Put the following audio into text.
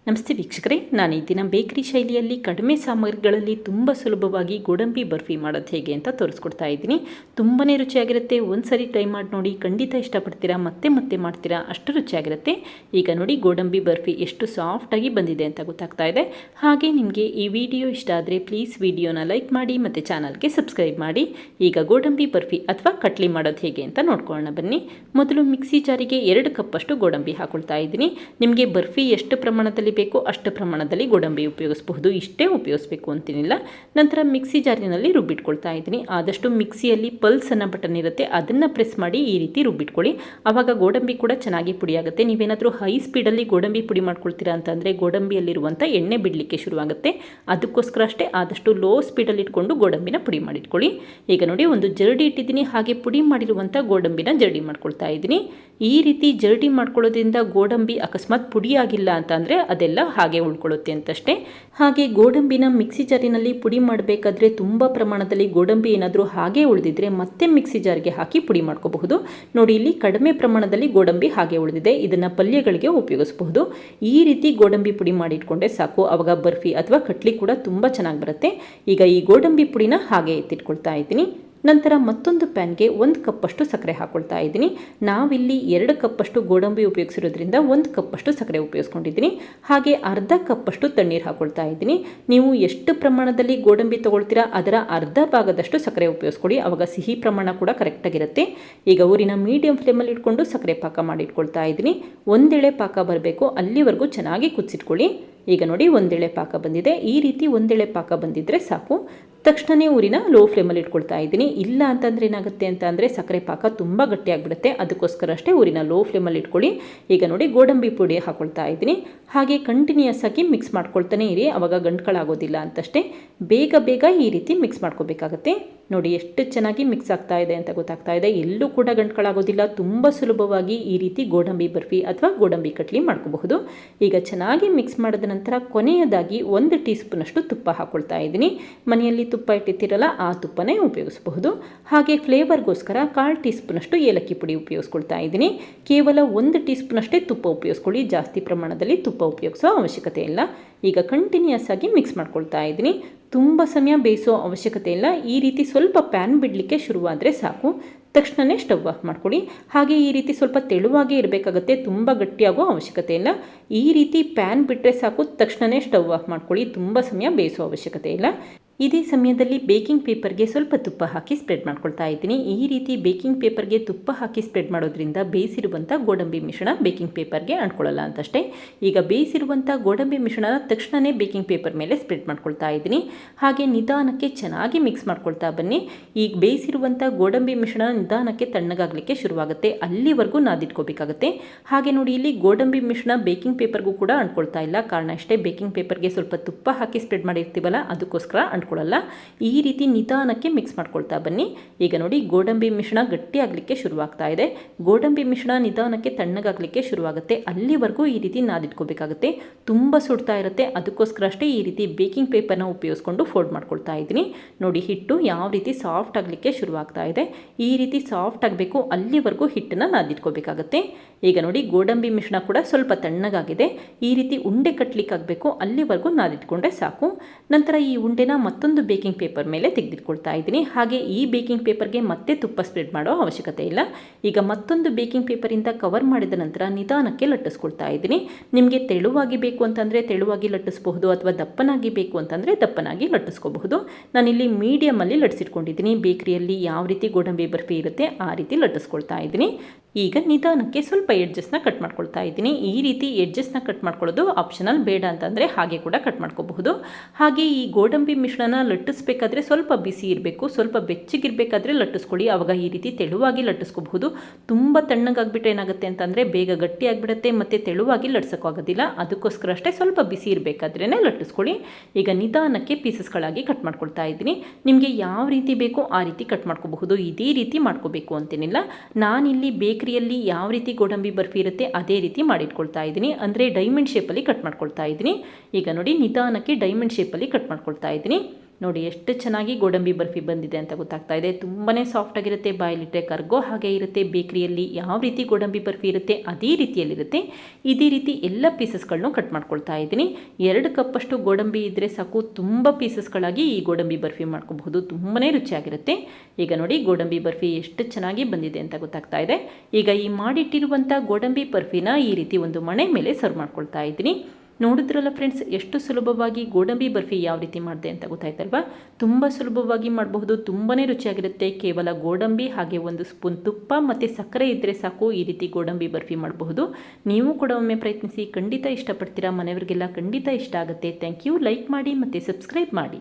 ನಮಸ್ತೆ ವೀಕ್ಷಕರೇ, ನಾನು ಈ ದಿನ ಬೇಕರಿ ಶೈಲಿಯಲ್ಲಿ ಕಡಿಮೆ ಸಾಮಗ್ರಿಗಳಲ್ಲಿ ತುಂಬ ಸುಲಭವಾಗಿ ಗೋಡಂಬಿ ಬರ್ಫಿ ಮಾಡೋದು ಹೇಗೆ ಅಂತ ತೋರಿಸ್ಕೊಡ್ತಾ ಇದ್ದೀನಿ. ತುಂಬಾ ರುಚಿಯಾಗಿರುತ್ತೆ. ಒಂದ್ಸರಿ ಟ್ರೈ ಮಾಡಿ ನೋಡಿ, ಖಂಡಿತ ಇಷ್ಟಪಡ್ತೀರಾ, ಮತ್ತೆ ಮತ್ತೆ ಮಾಡ್ತೀರಾ, ಅಷ್ಟು ರುಚಿಯಾಗಿರುತ್ತೆ. ಈಗ ನೋಡಿ ಗೋಡಂಬಿ ಬರ್ಫಿ ಎಷ್ಟು ಸಾಫ್ಟಾಗಿ ಬಂದಿದೆ ಅಂತ ಗೊತ್ತಾಗ್ತಾ ಇದೆ. ಹಾಗೆ ನಿಮಗೆ ಈ ವಿಡಿಯೋ ಇಷ್ಟ ಆದರೆ ಪ್ಲೀಸ್ ವಿಡಿಯೋನ ಲೈಕ್ ಮಾಡಿ ಮತ್ತು ಚಾನಲ್ಗೆ ಸಬ್ಸ್ಕ್ರೈಬ್ ಮಾಡಿ. ಈಗ ಗೋಡಂಬಿ ಬರ್ಫಿ ಅಥವಾ ಕಟ್ಲಿ ಮಾಡೋದು ಹೇಗೆ ಅಂತ ನೋಡ್ಕೊಳ್ಳೋಣ ಬನ್ನಿ. ಮೊದಲು ಮಿಕ್ಸಿ ಜಾರಿಗೆ 2 ಕಪ್ಪಷ್ಟು ಗೋಡಂಬಿ ಹಾಕೊಳ್ತಾ ಇದ್ದೀನಿ. ನಿಮಗೆ ಬರ್ಫಿ ಎಷ್ಟು ಪ್ರಮಾಣದಲ್ಲಿ ಬೇಕು ಅಷ್ಟು ಪ್ರಮಾಣದಲ್ಲಿ ಗೋಡಂಬಿ ಉಪಯೋಗಿಸಬಹುದು, ಇಷ್ಟೇ ಉಪಯೋಗಿಸಬೇಕು ಅಂತಿಲ್ಲ. ನಂತರ ಮಿಕ್ಸಿ ಜಾರಿನಲ್ಲಿ ರುಬ್ಬಿಟ್ಕೊಳ್ತಾ ಇದ್ದೀನಿ. ಆದಷ್ಟು ಮಿಕ್ಸಿಯಲ್ಲಿ ಪಲ್ಸ್ ಅನ್ನೋ ಬಟನ್ ಇರುತ್ತೆ, ಅದನ್ನು ಪ್ರೆಸ್ ಮಾಡಿ ಈ ರೀತಿ ರುಬ್ಬಿಟ್ಕೊಳ್ಳಿ. ಆವಾಗ ಗೋಡಂಬಿ ಕೂಡ ಚೆನ್ನಾಗಿ ಪುಡಿ ಆಗುತ್ತೆ. ನೀವೇನಾದರೂ ಹೈ ಸ್ಪೀಡಲ್ಲಿ ಗೋಡಂಬಿ ಪುಡಿ ಮಾಡ್ಕೊಳ್ತೀರಾ ಅಂತಂದರೆ ಗೋಡಂಬಿಯಲ್ಲಿರುವಂಥ ಎಣ್ಣೆ ಬಿಡಲಿಕ್ಕೆ ಶುರುವಾಗುತ್ತೆ. ಅದಕ್ಕೋಸ್ಕರ ಅಷ್ಟೇ ಆದಷ್ಟು ಲೋ ಸ್ಪೀಡಲ್ಲಿ ಇಟ್ಕೊಂಡು ಗೋಡಂಬಿನ ಪುಡಿ ಮಾಡಿಟ್ಕೊಳ್ಳಿ. ಈಗ ನೋಡಿ ಒಂದು ಜರಡಿ ಇಟ್ಟಿದ್ದೀನಿ, ಹಾಗೆ ಪುಡಿ ಮಾಡಿರುವಂಥ ಗೋಡಂಬಿನ ಜರಡಿ ಮಾಡ್ಕೊಳ್ತಾ ಇದ್ದೀನಿ. ಈ ರೀತಿ ಜರಡಿ ಮಾಡ್ಕೊಳ್ಳೋದ್ರಿಂದ ಗೋಡಂಬಿ ಅಕಸ್ಮಾತ್ ಪುಡಿ ಆಗಿಲ್ಲ ಅಂತಂದರೆ ಅದೆಲ್ಲ ಹಾಗೆ ಉಳ್ಕೊಳ್ಳುತ್ತೆ ಅಂತಷ್ಟೇ. ಹಾಗೆ ಗೋಡಂಬಿನ ಮಿಕ್ಸಿ ಜಾರಿನಲ್ಲಿ ಪುಡಿ ಮಾಡಬೇಕಾದ್ರೆ ತುಂಬ ಪ್ರಮಾಣದಲ್ಲಿ ಗೋಡಂಬಿ ಏನಾದರೂ ಹಾಗೆ ಉಳಿದಿದ್ರೆ ಮತ್ತೆ ಮಿಕ್ಸಿ ಜಾರಿಗೆ ಹಾಕಿ ಪುಡಿ ಮಾಡ್ಕೋಬಹುದು. ನೋಡಿ, ಇಲ್ಲಿ ಕಡಿಮೆ ಪ್ರಮಾಣದಲ್ಲಿ ಗೋಡಂಬಿ ಹಾಗೆ ಉಳಿದಿದೆ, ಇದನ್ನು ಪಲ್ಯಗಳಿಗೆ ಉಪಯೋಗಿಸಬಹುದು. ಈ ರೀತಿ ಗೋಡಂಬಿ ಪುಡಿ ಮಾಡಿಟ್ಕೊಂಡೆ ಸಾಕು, ಆವಾಗ ಬರ್ಫಿ ಅಥವಾ ಕಟ್ಲಿ ಕೂಡ ತುಂಬ ಚೆನ್ನಾಗಿ ಬರುತ್ತೆ. ಈಗ ಈ ಗೋಡಂಬಿ ಪುಡಿನ ಹಾಗೆ ಎತ್ತಿಟ್ಕೊಳ್ತಾ ಇದ್ದೀನಿ. ನಂತರ ಮತ್ತೊಂದು ಪ್ಯಾನ್ಗೆ 1 ಕಪ್ಪಷ್ಟು ಸಕ್ಕರೆ ಹಾಕೊಳ್ತಾ ಇದ್ದೀನಿ. ನಾವಿಲ್ಲಿ 2 ಕಪ್ಪಷ್ಟು ಗೋಡಂಬಿ ಉಪಯೋಗಿಸಿರೋದ್ರಿಂದ 1 ಕಪ್ಪಷ್ಟು ಸಕ್ಕರೆ ಉಪಯೋಗಿಸ್ಕೊಂಡಿದ್ದೀನಿ. ಹಾಗೆ ಅರ್ಧ ಕಪ್ಪಷ್ಟು ತಣ್ಣೀರು ಹಾಕೊಳ್ತಾ ಇದ್ದೀನಿ. ನೀವು ಎಷ್ಟು ಪ್ರಮಾಣದಲ್ಲಿ ಗೋಡಂಬಿ ತೊಗೊಳ್ತೀರಾ ಅದರ ಅರ್ಧ ಭಾಗದಷ್ಟು ಸಕ್ಕರೆ ಉಪಯೋಗಿಸ್ಕೊಳ್ಳಿ, ಆವಾಗ ಸಿಹಿ ಪ್ರಮಾಣ ಕೂಡ ಕರೆಕ್ಟಾಗಿರುತ್ತೆ. ಈಗ ಊರಿನ ಮೀಡಿಯಂ ಫ್ಲೇಮಲ್ಲಿ ಇಟ್ಕೊಂಡು ಸಕ್ಕರೆ ಪಾಕ ಮಾಡಿಟ್ಕೊಳ್ತಾ ಇದ್ದೀನಿ. ಒಂದೆಳೆ ಪಾಕ ಬರಬೇಕು, ಅಲ್ಲಿವರೆಗೂ ಚೆನ್ನಾಗಿ ಕುದಿಸಿಟ್ಕೊಳ್ಳಿ. ಈಗ ನೋಡಿ ಒಂದೆಳೆ ಪಾಕ ಬಂದಿದೆ. ಈ ರೀತಿ ಒಂದೆಳೆ ಪಾಕ ಬಂದಿದ್ದರೆ ಸಾಕು. ತಕ್ಷಣವೇ ಊರಿನ ಲೋ ಫ್ಲೇಮಲ್ಲಿ ಇಟ್ಕೊಳ್ತಾ ಇದ್ದೀನಿ. ಇಲ್ಲ ಅಂತಂದರೆ ಏನಾಗುತ್ತೆ ಅಂತ ಅಂದರೆ ಸಕ್ಕರೆ ಪಾಕ ತುಂಬ ಗಟ್ಟಿಯಾಗಿಬಿಡುತ್ತೆ, ಅದಕ್ಕೋಸ್ಕರ ಅಷ್ಟೇ ಊರಿನ ಲೋ ಫ್ಲೇಮಲ್ಲಿ ಇಟ್ಕೊಳ್ಳಿ. ಈಗ ನೋಡಿ ಗೋಡಂಬಿ ಪುಡಿ ಹಾಕೊಳ್ತಾ ಇದ್ದೀನಿ. ಹಾಗೆ ಕಂಟಿನ್ಯೂಸ್ ಆಗಿ ಮಿಕ್ಸ್ ಮಾಡ್ಕೊಳ್ತಾನೆ ಇರಿ, ಆವಾಗ ಗಂಟುಗಳಾಗೋದಿಲ್ಲ ಅಂತಷ್ಟೇ. ಬೇಗ ಬೇಗ ಈ ರೀತಿ ಮಿಕ್ಸ್ ಮಾಡ್ಕೋಬೇಕಾಗತ್ತೆ. ನೋಡಿ ಎಷ್ಟು ಚೆನ್ನಾಗಿ ಮಿಕ್ಸ್ ಆಗ್ತಾ ಇದೆ ಅಂತ ಗೊತ್ತಾಗ್ತಾ ಇದೆ. ಎಲ್ಲೂ ಕೂಡ ಗಂಟುಗಳಾಗೋದಿಲ್ಲ. ತುಂಬ ಸುಲಭವಾಗಿ ಈ ರೀತಿ ಗೋಡಂಬಿ ಬರ್ಫಿ ಅಥವಾ ಗೋಡಂಬಿ ಕಟ್ಲಿ ಮಾಡ್ಕೋಬಹುದು. ಈಗ ಚೆನ್ನಾಗಿ ಮಿಕ್ಸ್ ಮಾಡಿದ ನಂತರ ಕೊನೆಯದಾಗಿ 1 ಟೀ ಸ್ಪೂನಷ್ಟು ತುಪ್ಪ ಹಾಕೊಳ್ತಾ ಇದ್ದೀನಿ. ಮನೆಯಲ್ಲಿ ತುಪ್ಪ ಇಟ್ಟಿರ್ತೀರಲ್ಲ ಆ ತುಪ್ಪನೇ ಉಪಯೋಗಿಸಬಹುದು. ಹಾಗೆ ಫ್ಲೇವರ್ಗೋಸ್ಕರ 1/4 ಟೀ ಸ್ಪೂನಷ್ಟು ಏಲಕ್ಕಿ ಪುಡಿ ಉಪಯೋಗಿಸ್ಕೊಳ್ತಾ ಇದ್ದೀನಿ. ಕೇವಲ 1 ಟೀ ಸ್ಪೂನಷ್ಟೇ ತುಪ್ಪ ಉಪಯೋಗಿಸ್ಕೊಳ್ಳಿ, ಜಾಸ್ತಿ ಪ್ರಮಾಣದಲ್ಲಿ ತುಪ್ಪ ಉಪಯೋಗಿಸೋ ಅವಶ್ಯಕತೆ ಇಲ್ಲ. ಈಗ ಕಂಟಿನ್ಯೂಸ್ ಆಗಿ ಮಿಕ್ಸ್ ಮಾಡ್ಕೊಳ್ತಾ ಇದ್ದೀನಿ. ತುಂಬ ಸಮಯ ಬೇಯಿಸೋ ಅವಶ್ಯಕತೆ ಇಲ್ಲ. ಈ ರೀತಿ ಸ್ವಲ್ಪ ಪ್ಯಾನ್ ಬಿಡಲಿಕ್ಕೆ ಶುರುವಾದರೆ ಸಾಕು, ತಕ್ಷಣವೇ ಸ್ಟವ್ ಆಫ್ ಮಾಡ್ಕೊಳ್ಳಿ. ಹಾಗೆ ಈ ರೀತಿ ಸ್ವಲ್ಪ ತೆಳುವಾಗೇ ಇರಬೇಕಾಗುತ್ತೆ, ತುಂಬ ಗಟ್ಟಿಯಾಗೋ ಅವಶ್ಯಕತೆ ಇಲ್ಲ. ಈ ರೀತಿ ಪ್ಯಾನ್ ಬಿಟ್ಟರೆ ಸಾಕು, ತಕ್ಷಣವೇ ಸ್ಟವ್ ಆಫ್ ಮಾಡ್ಕೊಳ್ಳಿ, ತುಂಬ ಸಮಯ ಬೇಯಿಸೋ ಅವಶ್ಯಕತೆ ಇಲ್ಲ. ಇದೇ ಸಮಯದಲ್ಲಿ ಬೇಕಿಂಗ್ ಪೇಪರ್ಗೆ ಸ್ವಲ್ಪ ತುಪ್ಪ ಹಾಕಿ ಸ್ಪ್ರೆಡ್ ಮಾಡ್ಕೊಳ್ತಾ ಇದ್ದೀನಿ. ಈ ರೀತಿ ಬೇಕಿಂಗ್ ಪೇಪರ್ಗೆ ತುಪ್ಪ ಹಾಕಿ ಸ್ಪ್ರೆಡ್ ಮಾಡೋದ್ರಿಂದ ಬೇಯಿಸಿರುವಂಥ ಗೋಡಂಬಿ ಮಿಶ್ರಣ ಬೇಕಿಂಗ್ ಪೇಪರ್ಗೆ ಅಂಟ್ಕೊಳ್ಳಲ್ಲ ಅಂತಷ್ಟೇ. ಈಗ ಬೇಯಿಸಿರುವಂಥ ಗೋಡಂಬಿ ಮಿಶ್ರಣನ ತಕ್ಷಣವೇ ಬೇಕಿಂಗ್ ಪೇಪರ್ ಮೇಲೆ ಸ್ಪ್ರೆಡ್ ಮಾಡ್ಕೊಳ್ತಾ ಇದ್ದೀನಿ. ಹಾಗೆ ನಿಧಾನಕ್ಕೆ ಚೆನ್ನಾಗಿ ಮಿಕ್ಸ್ ಮಾಡ್ಕೊಳ್ತಾ ಬನ್ನಿ. ಈಗ ಬೇಯಿಸಿರುವಂಥ ಗೋಡಂಬಿ ಮಿಶ್ರಣ ನಿಧಾನಕ್ಕೆ ತಣ್ಣಗಾಗಲಿಕ್ಕೆ ಶುರುವಾಗುತ್ತೆ, ಅಲ್ಲಿವರೆಗೂ ನಾದಿಟ್ಕೋಬೇಕಾಗುತ್ತೆ. ಹಾಗೆ ನೋಡಿ, ಇಲ್ಲಿ ಗೋಡಂಬಿ ಮಿಶ್ರಣ ಬೇಕಿಂಗ್ ಪೇಪರ್ಗೂ ಕೂಡ ಅಂಟ್ಕೊಳ್ತಾ ಇಲ್ಲ. ಕಾರಣ ಅಷ್ಟೇ, ಬೇಕಿಂಗ್ ಪೇಪರ್ಗೆ ಸ್ವಲ್ಪ ತುಪ್ಪ ಹಾಕಿ ಸ್ಪ್ರೆಡ್ ಮಾಡಿರ್ತೀವಲ್ಲ ಅದಕ್ಕೋಸ್ಕರ ಅಂಟ್ಕೊಳ್ಳಲ್ಲ. ಈ ರೀತಿ ನಿಧಾನಕ್ಕೆ ಮಿಕ್ಸ್ ಮಾಡ್ಕೊಳ್ತಾ ಬನ್ನಿ. ಈಗ ನೋಡಿ ಗೋಡಂಬಿ ಮಿಶ್ರಣ ಗಟ್ಟಿ ಆಗಲಿಕ್ಕೆ ಶುರುವಾಗ್ತಾ ಇದೆ. ಗೋಡಂಬಿ ಮಿಶ್ರಣ ನಿಧಾನಕ್ಕೆ ತಣ್ಣಗಾಗಲಿಕ್ಕೆ ಶುರುವಾಗುತ್ತೆ, ಅಲ್ಲಿವರೆಗೂ ಈ ರೀತಿ ನಾದಿಟ್ಕೋಬೇಕಾಗುತ್ತೆ. ತುಂಬ ಸುಡ್ತಾ ಇರುತ್ತೆ, ಅದಕ್ಕೋಸ್ಕರ ಅಷ್ಟೇ ಈ ರೀತಿ ಬೇಕಿಂಗ್ ಪೇಪರ್ನ ಉಪಯೋಗಿಸ್ಕೊಂಡು ಫೋಲ್ಡ್ ಮಾಡ್ಕೊಳ್ತಾ ಇದ್ದೀನಿ. ನೋಡಿ ಹಿಟ್ಟು ಯಾವ ರೀತಿ ಸಾಫ್ಟ್ ಆಗಲಿಕ್ಕೆ ಶುರುವಾಗ್ತಾ ಇದೆ. ಈ ರೀತಿ ಸಾಫ್ಟ್ ಆಗಬೇಕು, ಅಲ್ಲಿವರೆಗೂ ಹಿಟ್ಟನ್ನು ನಾದಿಟ್ಕೋಬೇಕಾಗುತ್ತೆ. ಈಗ ನೋಡಿ ಗೋಡಂಬಿ ಮಿಶ್ರಣ ಕೂಡ ಸ್ವಲ್ಪ ತಣ್ಣಗಾಗಿದೆ. ಈ ರೀತಿ ಉಂಡೆ ಕಟ್ಟಲಿಕ್ಕಾಗಬೇಕು, ಅಲ್ಲಿವರೆಗೂ ನಾದಿಟ್ಕೊಂಡ್ರೆ ಸಾಕು. ನಂತರ ಈ ಉಂಡೆನ ಮತ್ತೊಂದು ಬೇಕಿಂಗ್ ಪೇಪರ್ ಮೇಲೆ ತೆಗೆದಿಟ್ಕೊಳ್ತಾ ಇದ್ದೀನಿ. ಹಾಗೆ ಈ ಬೇಕಿಂಗ್ ಪೇಪರ್ಗೆ ಮತ್ತೆ ತುಪ್ಪ ಸ್ಪ್ರೆಡ್ ಮಾಡೋ ಅವಶ್ಯಕತೆ ಇಲ್ಲ. ಈಗ ಮತ್ತೊಂದು ಬೇಕಿಂಗ್ ಪೇಪರಿಂದ ಕವರ್ ಮಾಡಿದ ನಂತರ ನಿಧಾನಕ್ಕೆ ಲಟ್ಟಿಸ್ಕೊಳ್ತಾ ಇದ್ದೀನಿ. ನಿಮಗೆ ತೆಳುವಾಗಿ ಬೇಕು ಅಂತಂದರೆ ತೆಳುವಾಗಿ ಲಟ್ಟಿಸಬಹುದು, ಅಥವಾ ದಪ್ಪನಾಗಿ ಬೇಕು ಅಂತಂದರೆ ದಪ್ಪನಾಗಿ ಲಟ್ಟಿಸ್ಕೋಬಹುದು. ನಾನಿಲ್ಲಿ ಮೀಡಿಯಮಲ್ಲಿ ಲಟ್ಟಿಸಿಟ್ಕೊಂಡಿದ್ದೀನಿ. ಬೇಕರಿಯಲ್ಲಿ ಯಾವ ರೀತಿ ಗೋಡಂಬಿ ಬರ್ಫಿ ಇರುತ್ತೆ ಆ ರೀತಿ ಲಟ್ಟಿಸ್ಕೊಳ್ತಾ ಇದ್ದೀನಿ. ಈಗ ನಿಧಾನಕ್ಕೆ ಸ್ವಲ್ಪ ಎಡ್ಜಸ್ನ ಕಟ್ ಮಾಡ್ಕೊಳ್ತಾ ಇದ್ದೀನಿ. ಈ ರೀತಿ ಎಡ್ಜಸ್ನ ಕಟ್ ಮಾಡ್ಕೊಳ್ಳೋದು ಆಪ್ಷನಲ್, ಬೇಡ ಅಂತಂದರೆ ಹಾಗೆ ಕೂಡ ಕಟ್ ಮಾಡ್ಕೋಬಹುದು. ಹಾಗೆ ಈ ಗೋಡಂಬಿ ಮಿಶ್ರಣ ಲಟ್ಟಿಸ್ಬೇಕಾದ್ರೆ ಸ್ವಲ್ಪ ಬಿಸಿ ಇರಬೇಕು, ಸ್ವಲ್ಪ ಬೆಚ್ಚಗಿರಬೇಕಾದ್ರೆ ಲಟ್ಟಿಸ್ಕೊಳ್ಳಿ, ಆವಾಗ ಈ ರೀತಿ ತೆಳುವಾಗಿ ಲಟ್ಟಿಸ್ಕೋಬಹುದು. ತುಂಬ ತಣ್ಣಗಾಗ್ಬಿಟ್ಟು ಏನಾಗುತ್ತೆ ಅಂತಂದರೆ ಬೇಗ ಗಟ್ಟಿ ಆಗಿಬಿಡುತ್ತೆ ಮತ್ತು ತೆಳುವಾಗಿ ಲಟ್ಸೋಕ್ಕಾಗೋದಿಲ್ಲ. ಅದಕ್ಕೋಸ್ಕರ ಅಷ್ಟೇ ಸ್ವಲ್ಪ ಬಿಸಿ ಇರಬೇಕಾದ್ರೇ ಲಟ್ಟಿಸ್ಕೊಳ್ಳಿ. ಈಗ ನಿಧಾನಕ್ಕೆ ಪೀಸಸ್ಗಳಾಗಿ ಕಟ್ ಮಾಡ್ಕೊಳ್ತಾ ಇದ್ದೀನಿ. ನಿಮಗೆ ಯಾವ ರೀತಿ ಬೇಕೋ ಆ ರೀತಿ ಕಟ್ ಮಾಡ್ಕೋಬಹುದು, ಇದೇ ರೀತಿ ಮಾಡ್ಕೋಬೇಕು ಅಂತೇನಿಲ್ಲ. ನಾನಿಲ್ಲಿ ಬೇಕರಿಯಲ್ಲಿ ಯಾವ ರೀತಿ ಗೋಡಂಬಿ ಬರ್ಫಿ ಇರುತ್ತೆ ಅದೇ ರೀತಿ ಮಾಡಿಟ್ಕೊಳ್ತಾ ಇದ್ದೀನಿ, ಅಂದರೆ ಡೈಮಂಡ್ ಶೇಪಲ್ಲಿ ಕಟ್ ಮಾಡ್ಕೊಳ್ತಾ ಇದ್ದೀನಿ. ಈಗ ನೋಡಿ ನಿಧಾನಕ್ಕೆ ಡೈಮಂಡ್ ಶೇಪಲ್ಲಿ ಕಟ್ ಮಾಡ್ಕೊಳ್ತಾ ಇದ್ದೀನಿ. ನೋಡಿ ಎಷ್ಟು ಚೆನ್ನಾಗಿ ಗೋಡಂಬಿ ಬರ್ಫಿ ಬಂದಿದೆ ಅಂತ ಗೊತ್ತಾಗ್ತಾ ಇದೆ. ತುಂಬಾ ಸಾಫ್ಟಾಗಿರುತ್ತೆ, ಬಾಯಲ್ಲಿಟ್ಟರೆ ಕರ್ಗೋ ಹಾಗೆ ಇರುತ್ತೆ. ಬೇಕರಿಯಲ್ಲಿ ಯಾವ ರೀತಿ ಗೋಡಂಬಿ ಬರ್ಫಿ ಇರುತ್ತೆ ಅದೇ ರೀತಿಯಲ್ಲಿರುತ್ತೆ. ಇದೇ ರೀತಿ ಎಲ್ಲ ಪೀಸಸ್ಗಳನ್ನು ಕಟ್ ಮಾಡ್ಕೊಳ್ತಾ ಇದ್ದೀನಿ. 2 ಕಪ್ಪಷ್ಟು ಗೋಡಂಬಿ ಇದ್ದರೆ ಸಾಕು, ತುಂಬ ಪೀಸಸ್ಗಳಾಗಿ ಈ ಗೋಡಂಬಿ ಬರ್ಫಿ ಮಾಡ್ಕೋಬಹುದು. ತುಂಬಾ ರುಚಿಯಾಗಿರುತ್ತೆ. ಈಗ ನೋಡಿ ಗೋಡಂಬಿ ಬರ್ಫಿ ಎಷ್ಟು ಚೆನ್ನಾಗಿ ಬಂದಿದೆ ಅಂತ ಗೊತ್ತಾಗ್ತಾ ಇದೆ. ಈಗ ಈ ಮಾಡಿಟ್ಟಿರುವಂಥ ಗೋಡಂಬಿ ಬರ್ಫಿನ ಈ ರೀತಿ ಒಂದು ಮಣೆ ಮೇಲೆ ಸರ್ವ್ ಮಾಡ್ಕೊಳ್ತಾ ಇದ್ದೀನಿ. ನೋಡಿದ್ರಲ್ಲ ಫ್ರೆಂಡ್ಸ್, ಎಷ್ಟು ಸುಲಭವಾಗಿ ಗೋಡಂಬಿ ಬರ್ಫಿ ಯಾವ ರೀತಿ ಮಾಡಿದೆ ಅಂತ ಗೊತ್ತಾಯ್ತಲ್ವಾ. ತುಂಬ ಸುಲಭವಾಗಿ ಮಾಡಬಹುದು, ತುಂಬಾ ರುಚಿಯಾಗಿರುತ್ತೆ. ಕೇವಲ ಗೋಡಂಬಿ ಹಾಗೆ 1 ಸ್ಪೂನ್ ತುಪ್ಪ ಮತ್ತು ಸಕ್ಕರೆ ಇದ್ದರೆ ಸಾಕು ಈ ರೀತಿ ಗೋಡಂಬಿ ಬರ್ಫಿ ಮಾಡಬಹುದು. ನೀವು ಕೂಡ ಒಮ್ಮೆ ಪ್ರಯತ್ನಿಸಿ, ಖಂಡಿತ ಇಷ್ಟಪಡ್ತೀರಾ. ಮನೆಯವರಿಗೆಲ್ಲ ಖಂಡಿತ ಇಷ್ಟ ಆಗುತ್ತೆ. Thank you. ಲೈಕ್ ಮಾಡಿ ಮತ್ತು ಸಬ್ಸ್ಕ್ರೈಬ್ ಮಾಡಿ.